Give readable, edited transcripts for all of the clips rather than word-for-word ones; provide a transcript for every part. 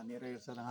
ನೀರು ಇರ್ಸೋಣ.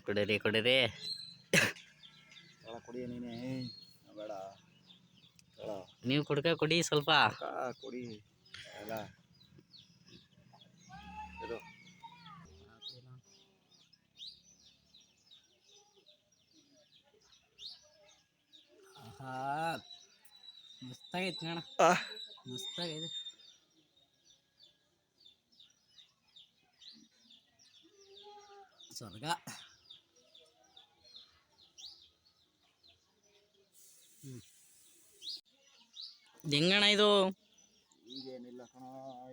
ಕುಡೀರಿ ಕುಡಿಯ ನೀನೇ, ಬೇಡ ನೀವು ಕುಡಿ ಸ್ವಲ್ಪ ಕುಡಿ ಎಲ್ಲ ಇದು. ಮಸ್ತಾಗೈತಿ ಅಣ್ಣ, ಮಸ್ತಾಗೈತೆ. ಸ್ವರ್ಗ. ಹೆಂಗಣ್ಣ ಇದು? ಈಗೇನಿಲ್ಲ ಕಣ,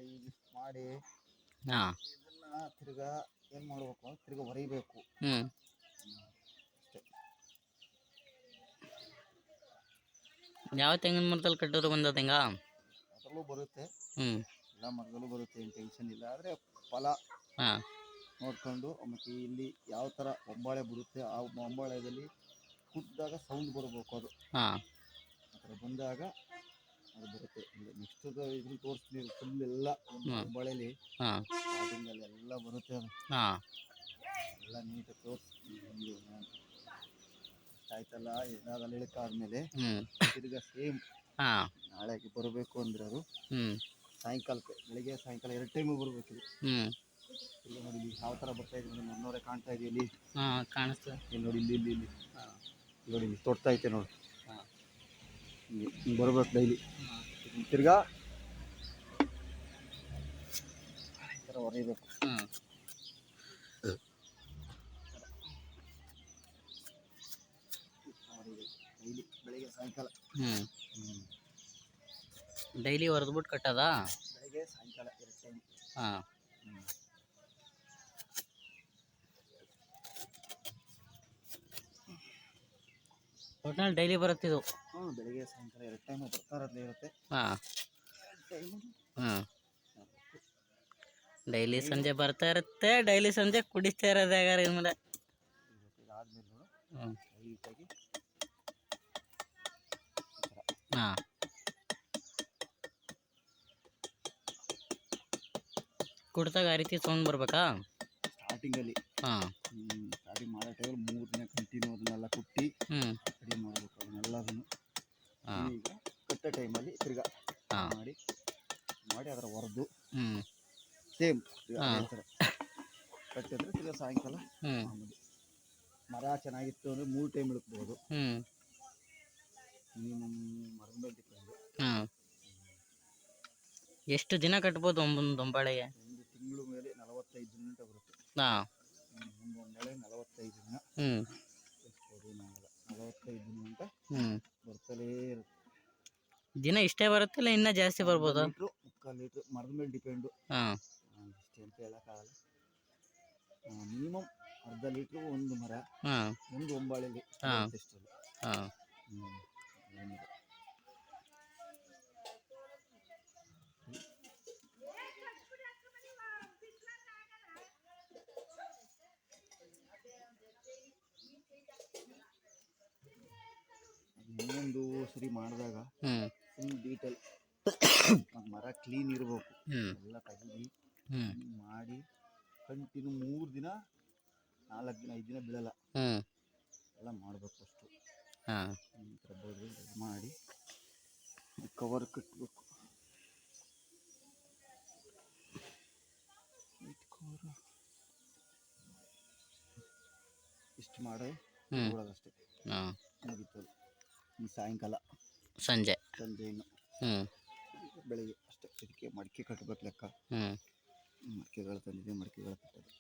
ಈಗ ಮಾಡಿ ಇದನ್ನ ತಿರ್ಗಾ ಏನ್ ಮಾಡ್ಬೇಕು, ತಿರ್ಗಾ ಹೊರಿಬೇಕು. ಯಾವ ತೆಂಗಿನ ಮರದಲ್ಲಿ ಕಟ್ಟೋದು ಬಂದದ ಹೆಂಗ? ಅದರಲ್ಲೂ ಬರುತ್ತೆ, ಎಲ್ಲ ಮರದಲ್ಲೂ ಬರುತ್ತೆ, ಏನು ಟೆನ್ಷನ್ ಇಲ್ಲ. ಆದರೆ ಫಲ ನೋಡ್ಕೊಂಡು, ಮತ್ತು ಇಲ್ಲಿ ಯಾವ ಥರ ಒಂಬಾಳೆ ಬಿಡುತ್ತೆ, ಆ ಒಂಬಾಳೆದಲ್ಲಿ ಕುಟ್ಟಿದಾಗ ಸೌಂಡ್ ಬರಬೇಕು. ಅದು ಆ ಥರ ಬಂದಾಗ ಅದು ಬರುತ್ತೆ. ನೆಕ್ಸ್ಟ್ ಇದನ್ನ ತೋರಿಸ್ತೀನಿ, ಫುಲ್ ಎಲ್ಲ ಒಂಬಾಳೆಲಿ ಸ್ಟಾರ್ಟಿಂಗಲ್ಲಿ ಎಲ್ಲ ಬರುತ್ತೆ. ಅದು ಎಲ್ಲ ನೀಟಾಗಿ ತೋರಿಸ್ತೀನಿ. ಆಯ್ತಲ್ಲ, ಏನಾಗಲ್ಲ ಇಳಕಾದ್ಮೇಲೆ ತಿರ್ಗಾ ಸೇಮ್ ನಾಳೆಗೆ ಬರಬೇಕು ಅಂದ್ರೆ ಅದು ಸಾಯಂಕಾಲಕ್ಕೆ, ಬೆಳಿಗ್ಗೆ ಸಾಯಂಕಾಲ 2 ಟೈಮು ಬರಬೇಕು. ಇಲ್ಲಿ ನೋಡಿ, ಇಲ್ಲಿ ಯಾವ ಥರ ಬರ್ತಾ ಇದೆ, ನನ್ನವರೇ ಕಾಣ್ತಾ ಇದೆ. ಇಲ್ಲಿ ಕಾಣಿಸ್ತದೆ, ಇಲ್ಲಿ ನೋಡಿ, ಇಲ್ಲಿ ನೋಡಿ, ಇಲ್ಲಿ ತೊಡ್ತಾ ಐತೆ ನೋಡಿ. ಬರಬೇಕು ಡೈಲಿ. ತಿರ್ಗಾ ಈ ಥರ ಹೊರಿಬೇಕು ಡೈಲಿ, ಬೆಳಿಗ್ಗೆ ಸಾಯಂಕಾಲ. ಡೈಲಿ ಹೊರದ್ಬಿಟ್ಟು ಕಟ್ಟದ? ಬೆಳಿಗ್ಗೆ ಸಾಯಂಕಾಲ 2 ಟೈಮ್. ಒಟ್ನಲ್ಲಿ ಡೈಲಿ ಬರುತ್ತಿದ್ದು? ಬೆಳಿಗ್ಗೆ ಸಾಯಂಕಾಲ 2 ಟೈಮು ಬರ್ತಾ ಇರೋದೇ ಇರುತ್ತೆ. ಡೈಲಿ ಸಂಜೆ ಬರ್ತಾ ಇರುತ್ತೆ, ಡೈಲಿ ಸಂಜೆ ಕುಡಿಸ್ತಾ ಇರೋದು ಹೇಗಾರ ಇದ್ಮೇಲೆ. ಇದಾದ್ಮೇಲೆ ನೋಡು, ಲೈಟಾಗಿ ಕುಡ್ದಾಗ ಆ ರೀತಿ ಸೌಂಡ್ ಬರ್ಬೇಕಾ? ಸ್ಟಾರ್ಟಿಂಗಲ್ಲಿ ಸ್ಟಾರ್ಟಿಂಗ್ ಮಾಡೋ ಟೈಮಲ್ಲಿ 3 ದಿನ ಕಂಟಿನ್ಯೂ ಅದನ್ನೆಲ್ಲ ಕುಟ್ಟಿ ರೆಡಿ ಮಾಡಬೇಕು. ಅದನ್ನೆಲ್ಲದನ್ನು ಈಗ ಕಟ್ಟೋ ಟೈಮಲ್ಲಿ ತಿರ್ಗಾ ಮಾಡಿ ಅದರ ಹೊರದು ಸೇಮ್ ಥರ ಕಟ್ಟಿದ್ರೆ ತಿರ್ಗಾ ಸಾಯಂಕಾಲ ಮರ ಚೆನ್ನಾಗಿತ್ತು ಅಂದರೆ 3 ಟೈಮ್ ಇಳ್ಕ್ಬೋದು. ಮಿನಿಮಮ್ ಮರದ ಮೇಲೆ ಡಿಪೆಂಡು. ಎಷ್ಟು ದಿನ ಕಟ್ಬೋದು ಒಂದೊಂದು ಹೊಂಬಾಳೆಗೆ? ಒಂದು ತಿಂಗಳು ಮೇಲೆ 45 ದಿನ ಗಂಟ ಬರುತ್ತೆ. ಹಾಂ. ಒಂದು ಹೊಂಬಾಳೆ 45 ದಿನ. ಹ್ಞೂ. 45 ದಿನ ಗಂಟ ಬರ್ತಲೇ ಇರುತ್ತೆ. ದಿನ ಇಷ್ಟೇ ಬರುತ್ತಲ್ಲ ಇನ್ನೂ ಜಾಸ್ತಿ ಬರ್ಬೋದಾ? ಲೀಟ್ರು 3/4 ಲೀಟ್ರ್ ಮರದ ಮೇಲೆ ಡಿಪೆಂಡು. ಹಾಂ. ಇಷ್ಟೇ ಅಂತ ಹೇಳೋಕ್ಕಾಗಲ್ಲ. ಮಿನಿಮಮ್ ಅರ್ಧ ಲೀಟ್ರು ಒಂದು ಮರ, ಹಾಂ. ಒಂದು ಹೊಂಬಾಳೆಲಿ ಹಾಂ. ಇಷ್ಟಲ್ಲ. ಹಾಂ. ಏನಿದೆ ಇನ್ನೊಂದು ಸರಿ ಮಾಡಿದಾಗ ಫುಲ್ ಡೀಟೇಲ್ ಮರ ಕ್ಲೀನ್ ಇರಬೇಕು. ಎಲ್ಲ ತೆಗೆದು ಮಾಡಿ ಕಂಟಿನ್ಯೂ 3 ದಿನ 4 ದಿನ 5 ದಿನ ಬೀಳಲ್ಲ. ಎಲ್ಲ ಮಾಡಬೇಕು ಫಸ್ಟು. ಈ ಥರ ಬೋರ್ವೆಲ್ ಮಾಡಿ ಕವರ್ ಕಟ್ಟಬೇಕು. ಇಷ್ಟು ಮಾಡಿ ಬಿಡೋದಷ್ಟೇ. ಮುಗೀತು. ಸಾಯಂಕಾಲ ಸಂಜೆ ಇನ್ನು ಬೆಳಿಗ್ಗೆ ಅಷ್ಟೇ. ಇದಕ್ಕೆ ಮಡಿಕೆ ಕಟ್ಟಬೇಕು ಲೆಕ್ಕ. ಮಡಿಕೆಗಳು ತಂದಿದೆ, ಮಡಿಕೆಗಳು ಕಟ್ಟೋದು.